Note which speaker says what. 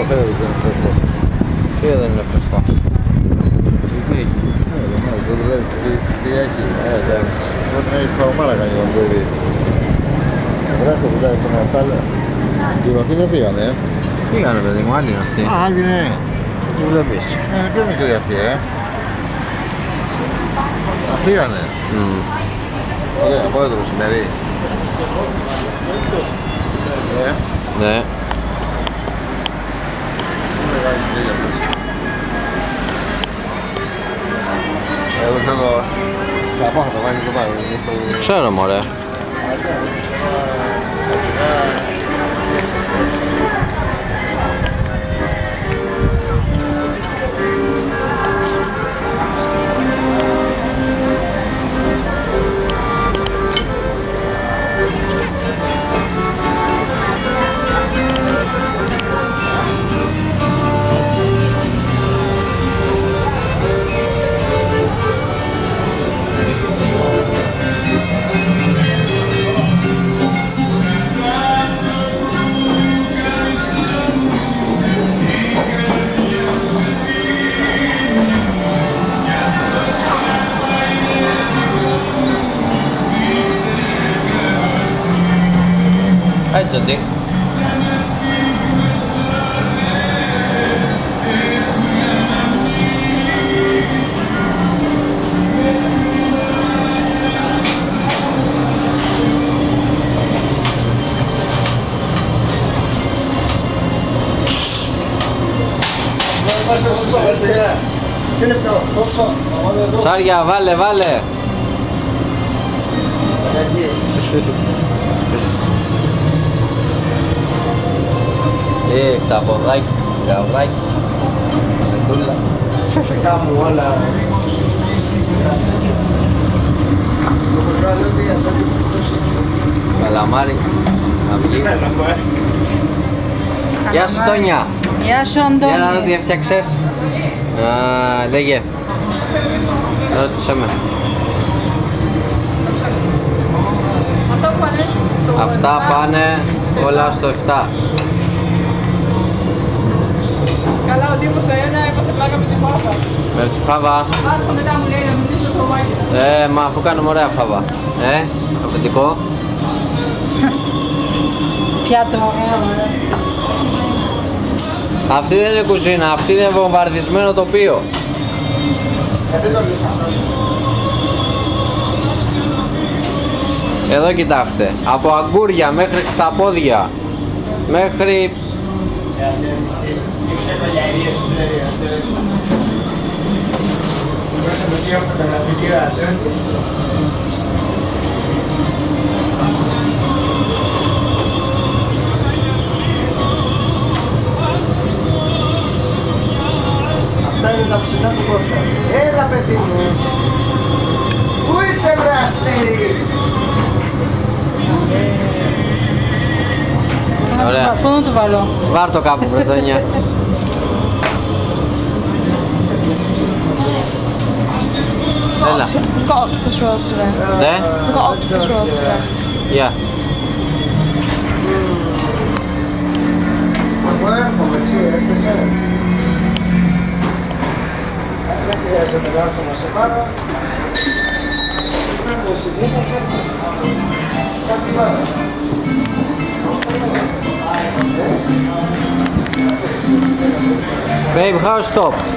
Speaker 1: καφέ δεν είναι φρέσκο.
Speaker 2: Τι δεν είναι φρεσκό. Τι έχει.
Speaker 1: Τι έχει.
Speaker 2: Εντάξει.
Speaker 1: Μπορεί να έχει παγωμάρα κάνει το παιδί. Βράχο που λέει στον Αστάλα. Οι βαθοί δεν πήγανε,
Speaker 2: Πήγανε παιδί μου, άλλοι είναι αυτοί.
Speaker 1: Α, άλλοι ναι.
Speaker 2: Τι βλέπεις.
Speaker 1: Πιο μικρή αυτή, Α, πήγανε. Ωραία, πότε το μεσημέρι.
Speaker 2: Ναι.
Speaker 1: Εγώ ξέρω καπά θα το βάλει το πάνω.
Speaker 2: Ξέρω μωρέ. Έτσι τι. Ψάρια, βάλε, βάλε. Τα ποδάκι, γαβράκι, μετούλα.
Speaker 3: Κάμου όλα.
Speaker 2: Καλαμάρι, αυγή. Γεια σου Τόνια.
Speaker 4: Γεια σου Αντώνη.
Speaker 2: Για να δω τι έφτιαξες. Λέγε. Ρώτησέ με. Αυτά πάνε όλα στο 7.
Speaker 4: Καλά, ο τύπος στο ένα έπαθε πλάκα με τη φάβα.
Speaker 2: Με τη φάβα.
Speaker 4: Άρχο μετά μου λέει να μιλήσω στο μάγειρα.
Speaker 2: Μα αφού κάνουμε ωραία φάβα. Αφεντικό.
Speaker 4: Πιάτο, ωραία.
Speaker 2: Αυτή δεν είναι κουζίνα, αυτή είναι βομβαρδισμένο τοπίο.
Speaker 3: Γιατί το λες αυτό.
Speaker 2: Εδώ κοιτάξτε, από αγκούρια μέχρι τα πόδια, μέχρι...
Speaker 3: Αυτά είναι τα ψητά του Κώστα. Έλα παιδί μου. Πού είσαι βραστέρι.
Speaker 2: Ωραία.
Speaker 4: Πού να το βάλω.
Speaker 2: Βάρ' το κάπου, Βρετόνια. Έλα.
Speaker 4: Got octopus rolls today.
Speaker 2: Ναι.
Speaker 4: Got octopus rolls today.
Speaker 2: Γεια.
Speaker 3: Εγώ έρχομαι, εσύ έρχεσαι. Δεν χρειάζεται να έρθω να σε πάρω. Φέρνω εσύ, δεν θα φέρνεις. Κάτι βάρας.
Speaker 2: Babe, how stopped?